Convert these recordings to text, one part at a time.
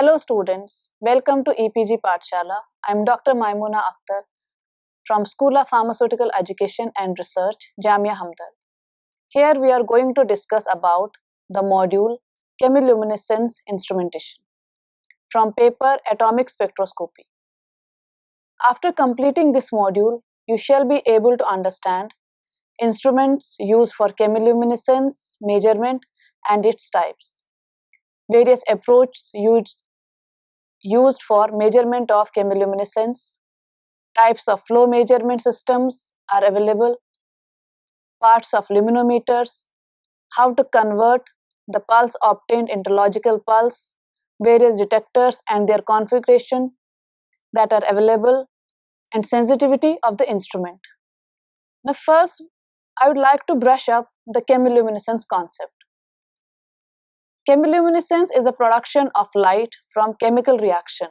Hello students, welcome to EPG Pathshala. I am Dr. Maimuna Akhtar from School of Pharmaceutical Education and Research, Jamia Hamdard. Here we are going to discuss about the module Chemiluminescence Instrumentation from paper Atomic Spectroscopy. After completing this module, you shall be able to understand instruments used for chemiluminescence measurement and its types, various approaches used for measurement of chemiluminescence, types of flow measurement systems are available, parts of luminometers, how to convert the pulse obtained into logical pulse, various detectors and their configuration that are available, and sensitivity of the instrument. Now first, I would like to brush up the chemiluminescence concept. Chemiluminescence is a production of light from chemical reaction.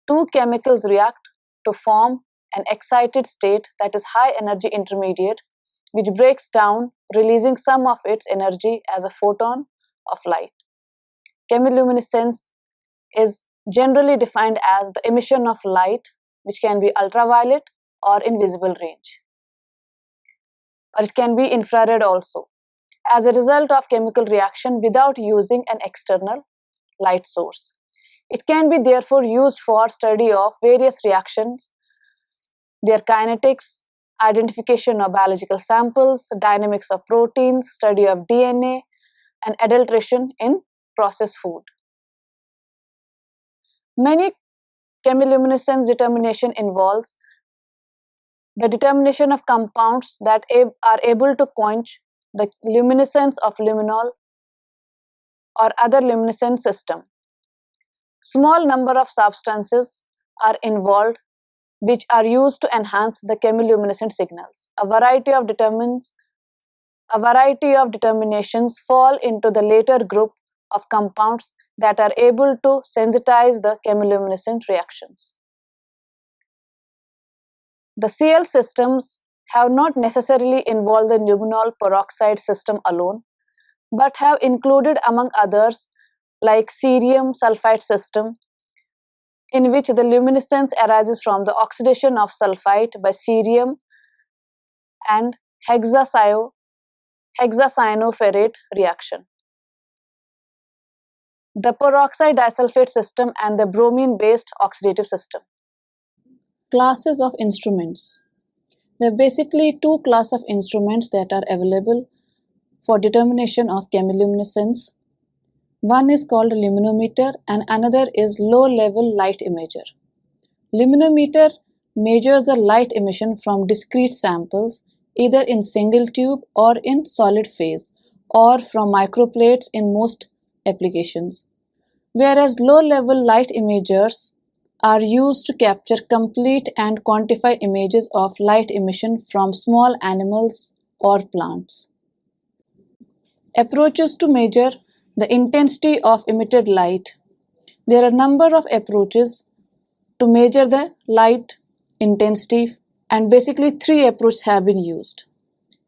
Two chemicals react to form an excited state that is high energy intermediate, which breaks down, releasing some of its energy as a photon of light. Chemiluminescence is generally defined as the emission of light, which can be ultraviolet or in visible range, or it can be infrared also, as a result of chemical reaction without using an external light source. It can be therefore used for study of various reactions, their kinetics, identification of biological samples, dynamics of proteins, study of DNA, and adulteration in processed food. Many chemiluminescence determination involves the determination of compounds that are able to quench the luminescence of luminol or other luminescent system. Small number of substances are involved which are used to enhance the chemiluminescent signals. A variety of determinations fall into the later group of compounds that are able to sensitize the chemiluminescent reactions. The CL systems have not necessarily involved the luminol peroxide system alone, but have included among others like cerium sulfide system, in which the luminescence arises from the oxidation of sulfite by cerium and hexacyanoferrate reaction. The peroxide disulfate system and the bromine-based oxidative system. Classes of instruments. There are basically two classes of instruments that are available for determination of chemiluminescence. One is called a luminometer and another is low-level light imager. Luminometer measures the light emission from discrete samples either in single tube or in solid phase or from microplates in most applications, whereas low-level light imagers are used to capture complete and quantify images of light emission from small animals or plants. Approaches to measure the intensity of emitted light. There are a number of approaches to measure the light intensity, and basically three approaches have been used.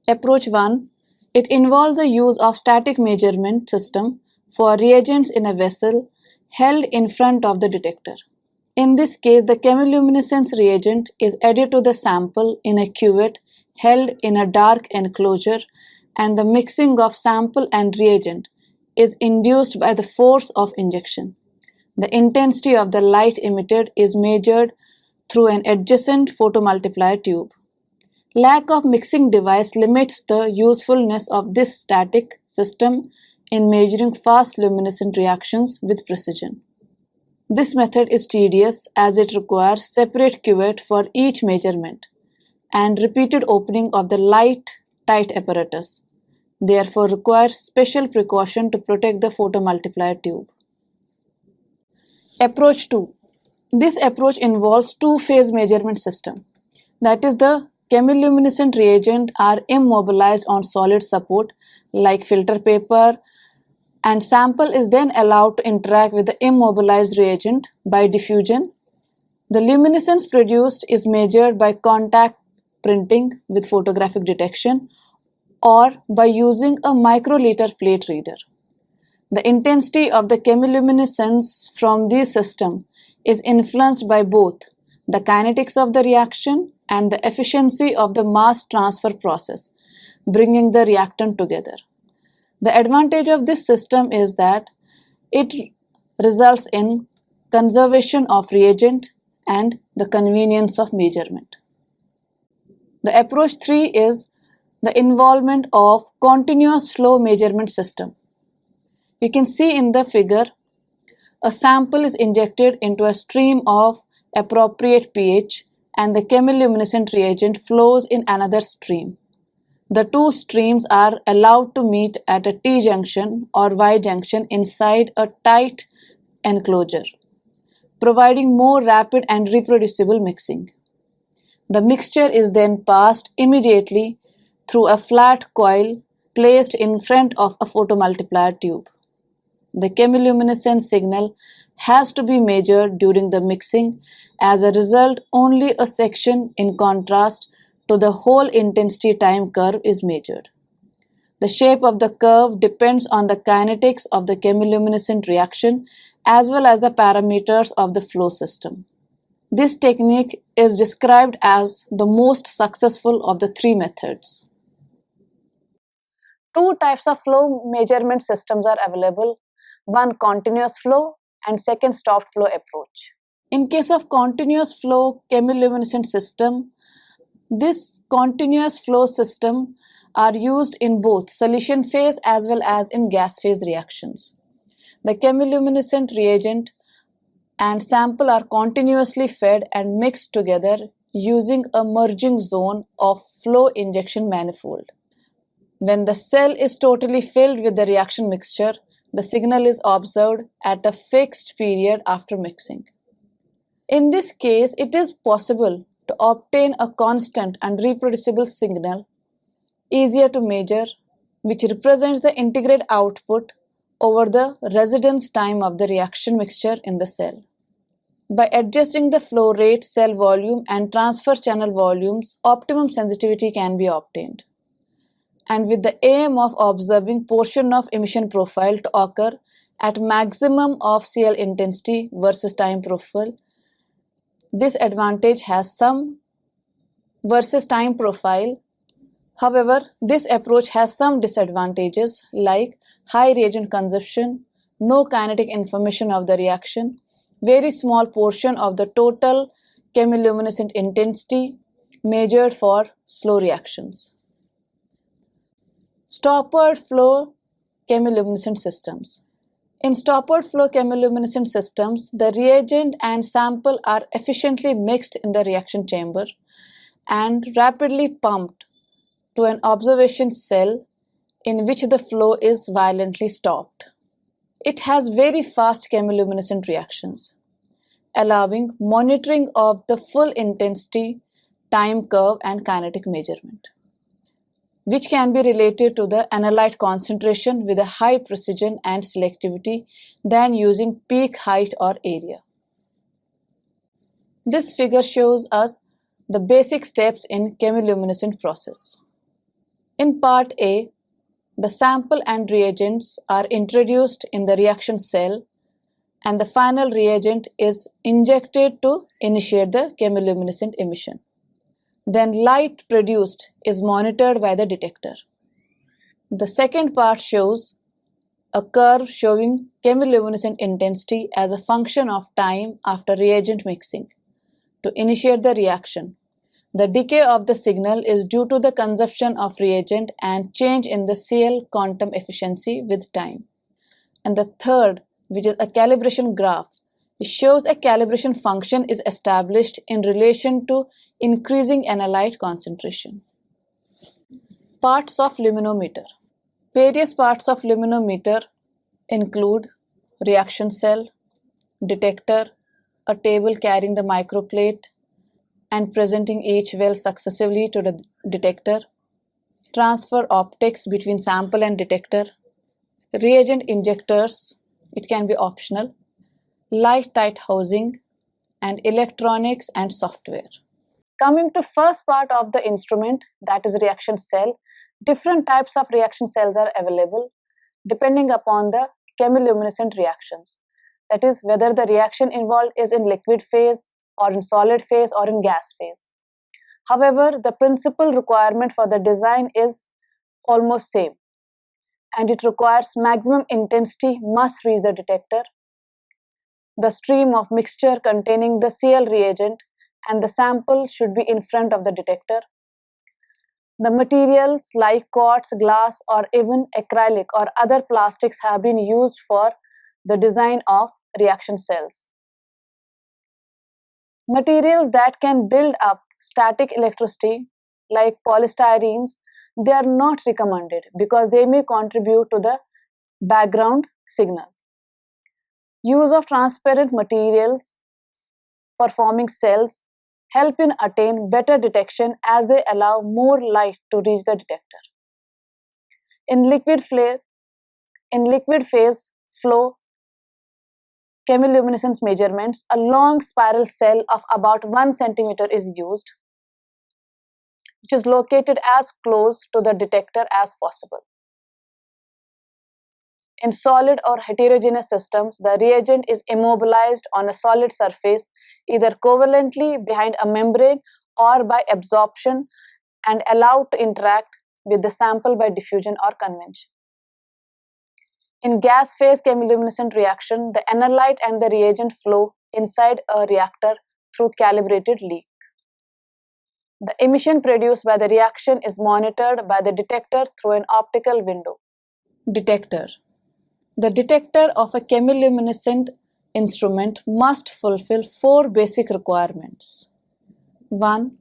Approach 1, it involves the use of static measurement system for reagents in a vessel held in front of the detector. In this case, the chemiluminescence reagent is added to the sample in a cuvette held in a dark enclosure, and the mixing of sample and reagent is induced by the force of injection. The intensity of the light emitted is measured through an adjacent photomultiplier tube. Lack of mixing device limits the usefulness of this static system in measuring fast luminescent reactions with precision. This method is tedious as it requires separate cuvette for each measurement and repeated opening of the light-tight apparatus, therefore requires special precaution to protect the photomultiplier tube. Approach 2. This approach involves two-phase measurement system. That is, the chemiluminescent reagent are immobilized on solid support like filter paper, and sample is then allowed to interact with the immobilized reagent by diffusion. The luminescence produced is measured by contact printing with photographic detection or by using a microliter plate reader. The intensity of the chemiluminescence from this system is influenced by both the kinetics of the reaction and the efficiency of the mass transfer process, bringing the reactant together. The advantage of this system is that it results in conservation of reagent and the convenience of measurement. The approach 3 is the involvement of continuous flow measurement system. You can see in the figure, a sample is injected into a stream of appropriate pH and the chemiluminescent reagent flows in another stream. The two streams are allowed to meet at a T junction or Y junction inside a tight enclosure, providing more rapid and reproducible mixing. The mixture is then passed immediately through a flat coil placed in front of a photomultiplier tube. The chemiluminescence signal has to be measured during the mixing. As a result, only a section in contrast to the whole intensity time curve is measured. The shape of the curve depends on the kinetics of the chemiluminescent reaction as well as the parameters of the flow system. This technique is described as the most successful of the three methods. Two types of flow measurement systems are available, one continuous flow and second stopped flow approach. In case of continuous flow chemiluminescent system, this continuous flow system are used in both solution phase as well as in gas phase reactions. The chemiluminescent reagent and sample are continuously fed and mixed together using a merging zone of flow injection manifold. When the cell is totally filled with the reaction mixture, the signal is observed at a fixed period after mixing. In this case, it is possible to obtain a constant and reproducible signal, easier to measure, which represents the integrated output over the residence time of the reaction mixture in the cell. By adjusting the flow rate, cell volume, and transfer channel volumes, optimum sensitivity can be obtained. And with the aim of observing portion of emission profile to occur at maximum of CL intensity versus time profile, this advantage has some versus time profile. However, this approach has some disadvantages like high reagent consumption, no kinetic information of the reaction, very small portion of the total chemiluminescent intensity measured for slow reactions. Stoppered flow chemiluminescent systems. In stoppered flow chemiluminescent systems, the reagent and sample are efficiently mixed in the reaction chamber and rapidly pumped to an observation cell in which the flow is violently stopped. It has very fast chemiluminescent reactions, allowing monitoring of the full intensity, time curve, and kinetic measurement, which can be related to the analyte concentration with a high precision and selectivity than using peak height or area. This figure shows us the basic steps in chemiluminescent process. In part A, the sample and reagents are introduced in the reaction cell and the final reagent is injected to initiate the chemiluminescent emission. Then light produced is monitored by the detector. The second part shows a curve showing chemiluminescent intensity as a function of time after reagent mixing to initiate the reaction. The decay of the signal is due to the consumption of reagent and change in the CL quantum efficiency with time. And the third, which is a calibration graph, it shows a calibration function is established in relation to increasing analyte concentration. Parts of luminometer. Various parts of luminometer include reaction cell, detector, a table carrying the microplate and presenting each well successively to the detector, transfer optics between sample and detector, reagent injectors, it can be optional, light tight housing, and electronics and software. Coming to first part of the instrument, that is reaction cell, different types of reaction cells are available depending upon the chemiluminescent reactions. That is, whether the reaction involved is in liquid phase or in solid phase or in gas phase. However, the principal requirement for the design is almost same, and it requires maximum intensity must reach the detector, the stream of mixture containing the Cl reagent, and the sample should be in front of the detector. The materials like quartz, glass, or even acrylic or other plastics have been used for the design of reaction cells. Materials that can build up static electricity like polystyrenes, they are not recommended because they may contribute to the background signal. Use of transparent materials for forming cells help in attain better detection as they allow more light to reach the detector. In liquid phase flow chemiluminescence measurements, a long spiral cell of about 1 centimeter is used, which is located as close to the detector as possible. In solid or heterogeneous systems, the reagent is immobilized on a solid surface, either covalently behind a membrane or by absorption, and allowed to interact with the sample by diffusion or convection. In gas phase chemiluminescent reaction, the analyte and the reagent flow inside a reactor through calibrated leak. The emission produced by the reaction is monitored by the detector through an optical window. Detector. The detector of a chemiluminescent instrument must fulfill 4 basic requirements. 1.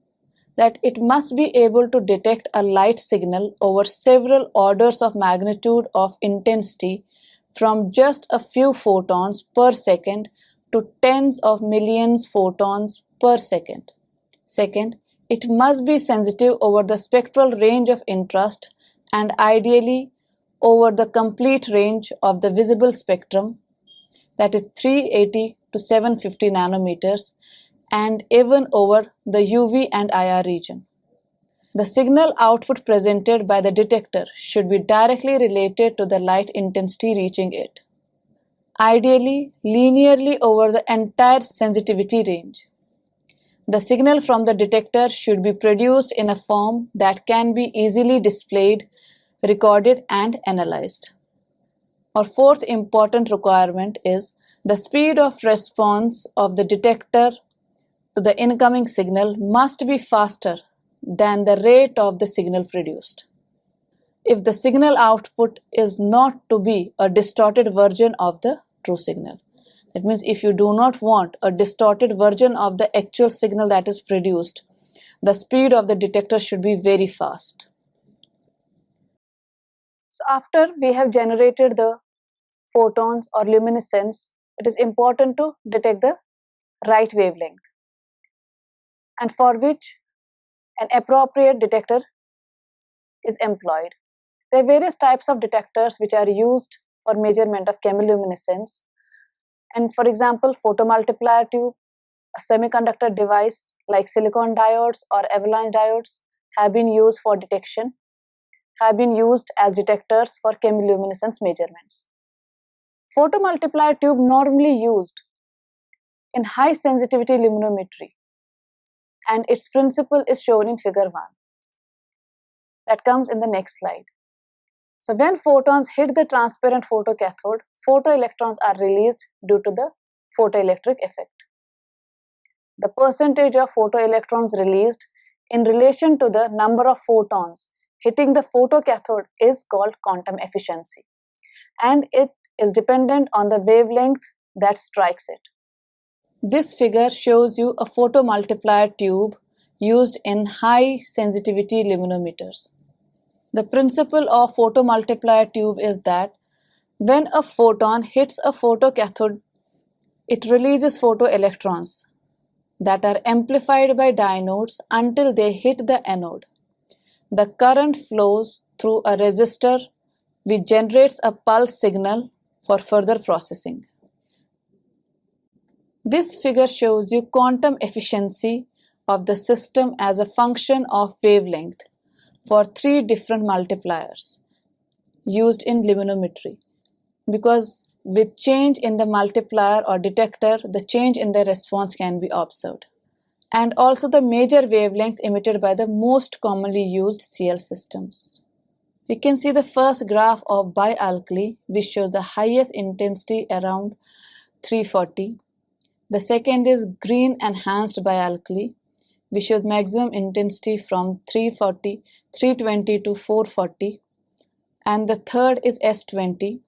That it must be able to detect a light signal over several orders of magnitude of intensity from just a few photons per second to tens of millions photons per second. Second, it must be sensitive over the spectral range of interest and ideally over the complete range of the visible spectrum, that is 380 to 750 nanometers, and even over the UV and IR region. The signal output presented by the detector should be directly related to the light intensity reaching it, ideally linearly over the entire sensitivity range. The signal from the detector should be produced in a form that can be easily displayed, recorded, and analyzed. Our fourth important requirement is the speed of response of the detector to the incoming signal must be faster than the rate of the signal produced. If the signal output is not to be a distorted version of the true signal, that means if you do not want a distorted version of the actual signal that is produced, the speed of the detector should be very fast. So after we have generated the photons or luminescence, it is important to detect the right wavelength, and for which an appropriate detector is employed. There are various types of detectors which are used for measurement of chemiluminescence. And for example, photomultiplier tube, a semiconductor device like silicon diodes or avalanche diodes have been used for detection, have been used as detectors for chemiluminescence measurements. Photomultiplier tube normally used in high sensitivity luminometry, and its principle is shown in figure 1. That comes in the next slide. So when photons hit the transparent photocathode, photoelectrons are released due to the photoelectric effect. The percentage of photoelectrons released in relation to the number of photons hitting the photocathode is called quantum efficiency, and it is dependent on the wavelength that strikes it. This figure shows you a photomultiplier tube used in high sensitivity luminometers. The principle of photomultiplier tube is that when a photon hits a photocathode, it releases photoelectrons that are amplified by diodes until they hit the anode. The current flows through a resistor which generates a pulse signal for further processing. This figure shows you quantum efficiency of the system as a function of wavelength for 3 different multipliers used in luminometry. because with change in the multiplier or detector, the change in the response can be observed. And also the major wavelength emitted by the most commonly used CL systems. We can see the first graph of bialkali, which shows the highest intensity around 340. The second is green enhanced bialkali, which shows maximum intensity from 320 to 440. And the third is S20,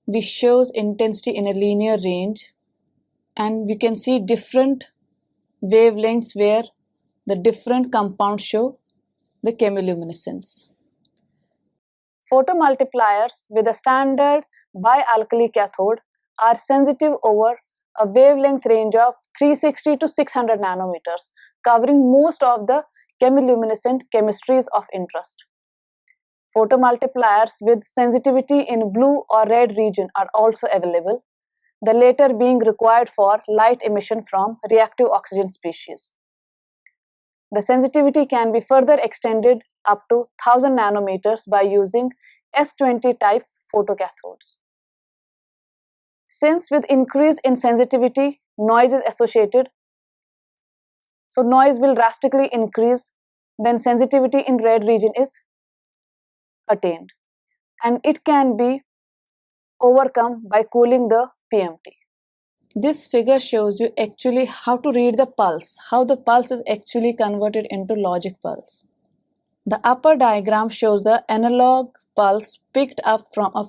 which shows intensity in a linear range. And we can see different wavelengths where the different compounds show the chemiluminescence. Photomultipliers with a standard bialkali cathode are sensitive over a wavelength range of 360 to 600 nanometers, covering most of the chemiluminescent chemistries of interest. Photomultipliers with sensitivity in blue or red region are also available, the latter being required for light emission from reactive oxygen species. The sensitivity can be further extended up to 1000 nanometers by using S20 type photocathodes. Since with increase in sensitivity, noise is associated, so noise will drastically increase when sensitivity in red region is attained, and it can be overcome by cooling the PMT. This figure shows you actually how to read the pulse, how the pulse is actually converted into logic pulse. The upper diagram shows the analog pulse picked up from a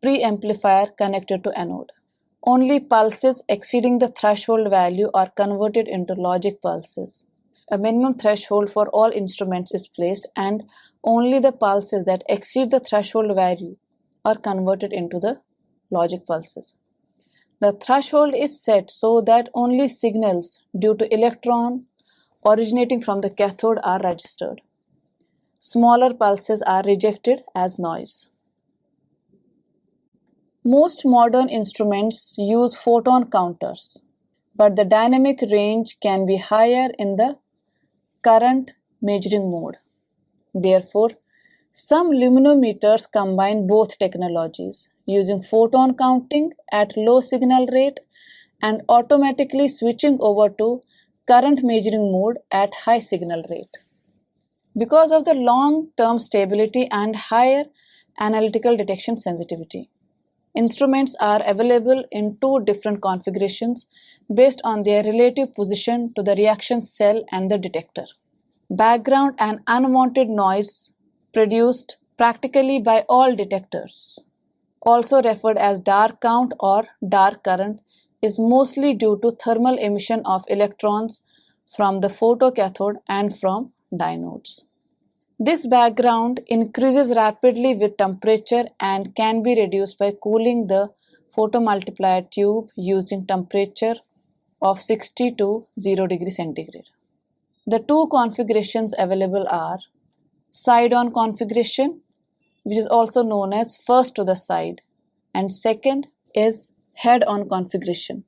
preamplifier connected to anode. Only pulses exceeding the threshold value are converted into logic pulses. A minimum threshold for all instruments is placed, and only the pulses that exceed the threshold value are converted into the logic pulses. The threshold is set so that only signals due to electron originating from the cathode are registered. Smaller pulses are rejected as noise. Most modern instruments use photon counters, but the dynamic range can be higher in the current measuring mode. Therefore, some luminometers combine both technologies, using photon counting at low signal rate and automatically switching over to current measuring mode at high signal rate. Because of the long-term stability and higher analytical detection sensitivity, instruments are available in two different configurations based on their relative position to the reaction cell and the detector. Background and unwanted noise produced practically by all detectors, also referred as dark count or dark current, is mostly due to thermal emission of electrons from the photocathode and from diodes. This background increases rapidly with temperature and can be reduced by cooling the photomultiplier tube using temperature of 60 to 0 degree centigrade. The two configurations available are side-on configuration, which is also known as first to the side, and second is head-on configuration.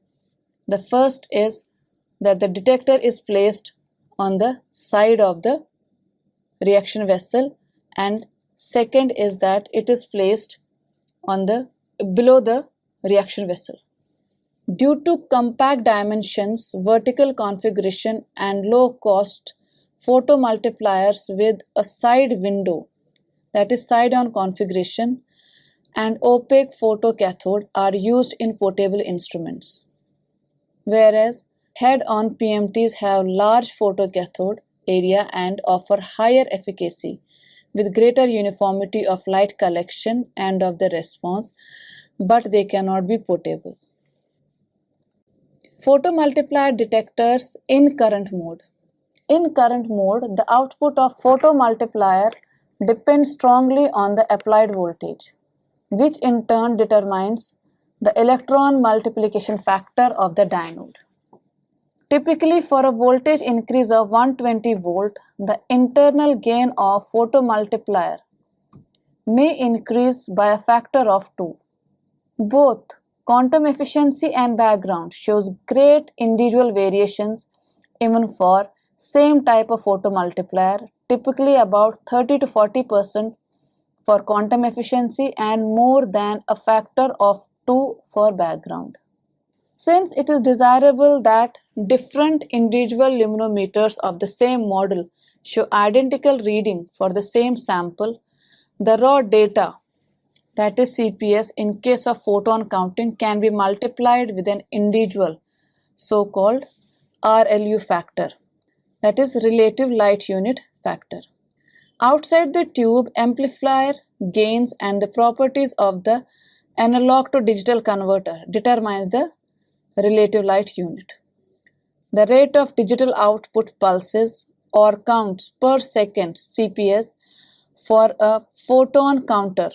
The first is that the detector is placed on the side of the reaction vessel, and second is that it is placed on the below the reaction vessel. Due to compact dimensions, vertical configuration, and low cost, photomultipliers with a side window, that is side-on configuration, and opaque photocathode are used in portable instruments, whereas head-on PMTs have large photocathode area and offer higher efficacy with greater uniformity of light collection and of the response, but they cannot be portable. Photomultiplier detectors in current mode. In current mode, the output of photomultiplier depends strongly on the applied voltage, which in turn determines the electron multiplication factor of the diode. Typically, for a voltage increase of 120 volt, the internal gain of photomultiplier may increase by a factor of 2. Both quantum efficiency and background shows great individual variations even for same type of photomultiplier, typically about 30 to 40% for quantum efficiency and more than a factor of 2 for background. Since it is desirable that different individual luminometers of the same model show identical reading for the same sample, the raw data, that is CPS, in case of photon counting can be multiplied with an individual so-called RLU factor, that is relative light unit factor. Outside the tube, amplifier gains and the properties of the analog to digital converter determines the relative light unit. The rate of digital output pulses or counts per second CPS for a photon counter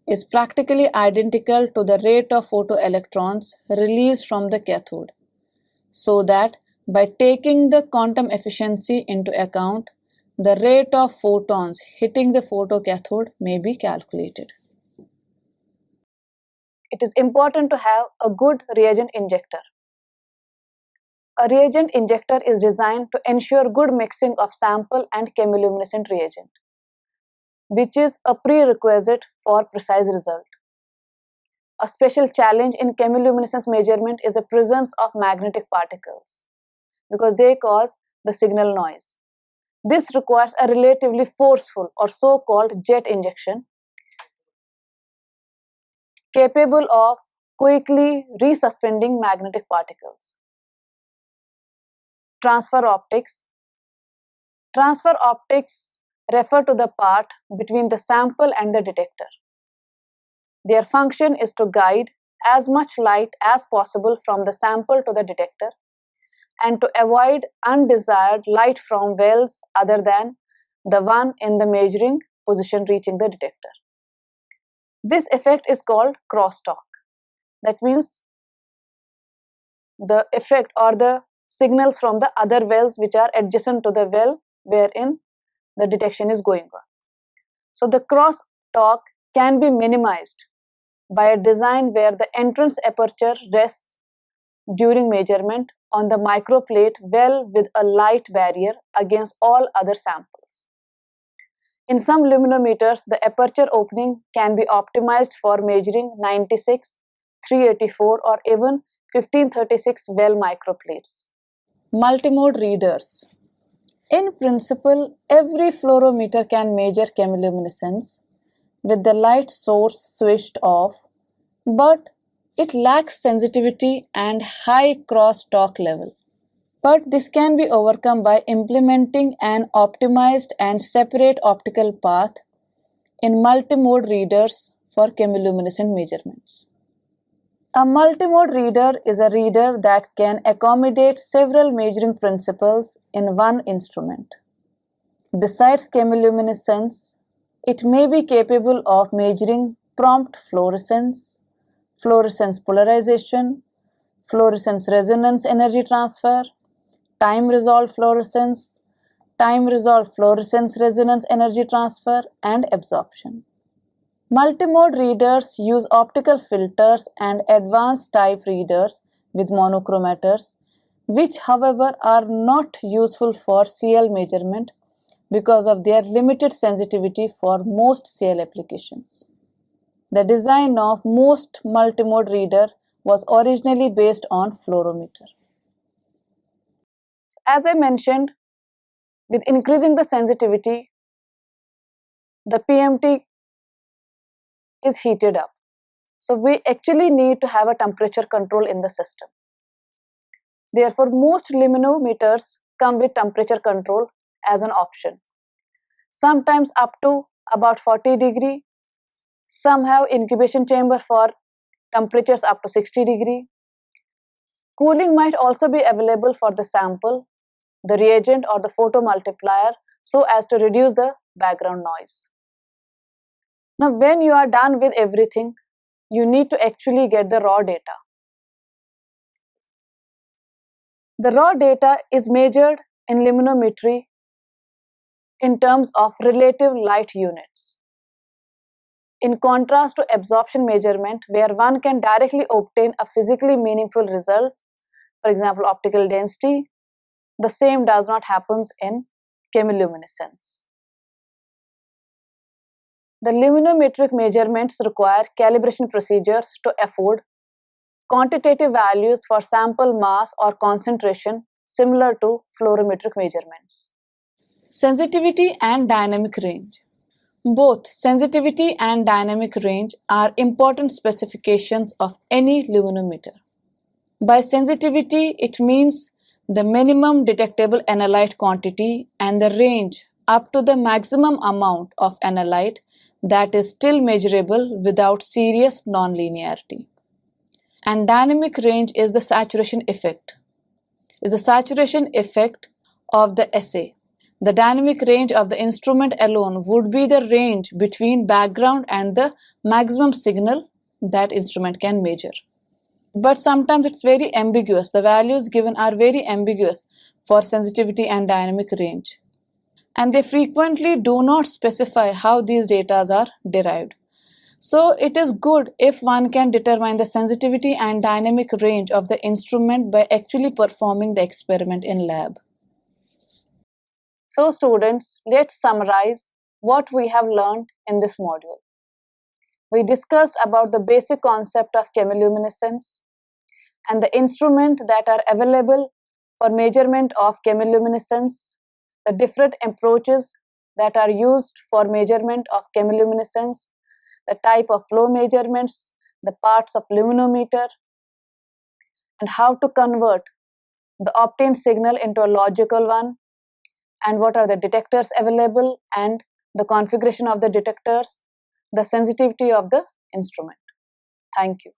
is practically identical to the rate of photoelectrons released from the cathode, so that by taking the quantum efficiency into account, the rate of photons hitting the photocathode may be calculated. It is important to have a good reagent injector. A reagent injector is designed to ensure good mixing of sample and chemiluminescent reagent, which is a prerequisite for precise result. A special challenge in chemiluminescence measurement is the presence of magnetic particles, because they cause the signal noise. This requires a relatively forceful or so-called jet injection capable of quickly resuspending magnetic particles. Transfer optics. Transfer optics refer to the part between the sample and the detector. Their function is to guide as much light as possible from the sample to the detector and to avoid undesired light from wells other than the one in the measuring position reaching the detector. This effect is called crosstalk. That means the effect or the signals from the other wells which are adjacent to the well wherein the detection is going on. So the crosstalk can be minimized by a design where the entrance aperture rests during measurement on the microplate well with a light barrier against all other samples. In some luminometers, the aperture opening can be optimized for measuring 96, 384 or even 1536 well microplates. Multimode readers. In principle, every fluorometer can measure chemiluminescence with the light source switched off, but it lacks sensitivity and high crosstalk level. But this can be overcome by implementing an optimized and separate optical path in multimode readers for chemiluminescent measurements. A multimode reader is a reader that can accommodate several measuring principles in one instrument. Besides chemiluminescence, it may be capable of measuring prompt fluorescence, fluorescence polarization, fluorescence resonance energy transfer, time-resolved fluorescence, time-resolved fluorescence resonance energy transfer, and absorption. Multimode readers use optical filters and advanced type readers with monochromators, which however are not useful for CL measurement because of their limited sensitivity for most CL applications. The design of most multimode reader was originally based on fluorometer. As I mentioned, with increasing the sensitivity, the PMT is heated up. So we actually need to have a temperature control in the system. Therefore, most luminometers come with temperature control as an option. Sometimes up to about 40 degree. Some have incubation chamber for temperatures up to 60 degree. Cooling might also be available for the sample, the reagent or the photomultiplier so as to reduce the background noise. Now, when you are done with everything, you need to actually get the raw data. The raw data is measured in luminometry in terms of relative light units. In contrast to absorption measurement, where one can directly obtain a physically meaningful result, for example, optical density, the same does not happen in chemiluminescence. The luminometric measurements require calibration procedures to afford quantitative values for sample mass or concentration similar to fluorometric measurements. Sensitivity and dynamic range. Both sensitivity and dynamic range are important specifications of any luminometer. By sensitivity, it means the minimum detectable analyte quantity and the range up to the maximum amount of analyte that is still measurable without serious nonlinearity. And dynamic range is the saturation effect. Is the saturation effect of the assay. The dynamic range of the instrument alone would be the range between background and the maximum signal that instrument can measure. But sometimes it's very ambiguous. The values given are very ambiguous for sensitivity and dynamic range. And they frequently do not specify how these data are derived. So it is good if one can determine the sensitivity and dynamic range of the instrument by actually performing the experiment in lab. So students, let's summarize what we have learned in this module. We discussed about the basic concept of chemiluminescence and the instruments that are available for measurement of chemiluminescence, the different approaches that are used for measurement of chemiluminescence, the type of flow measurements, the parts of luminometer, and how to convert the obtained signal into a logical one, and what are the detectors available and the configuration of the detectors, the sensitivity of the instrument. Thank you.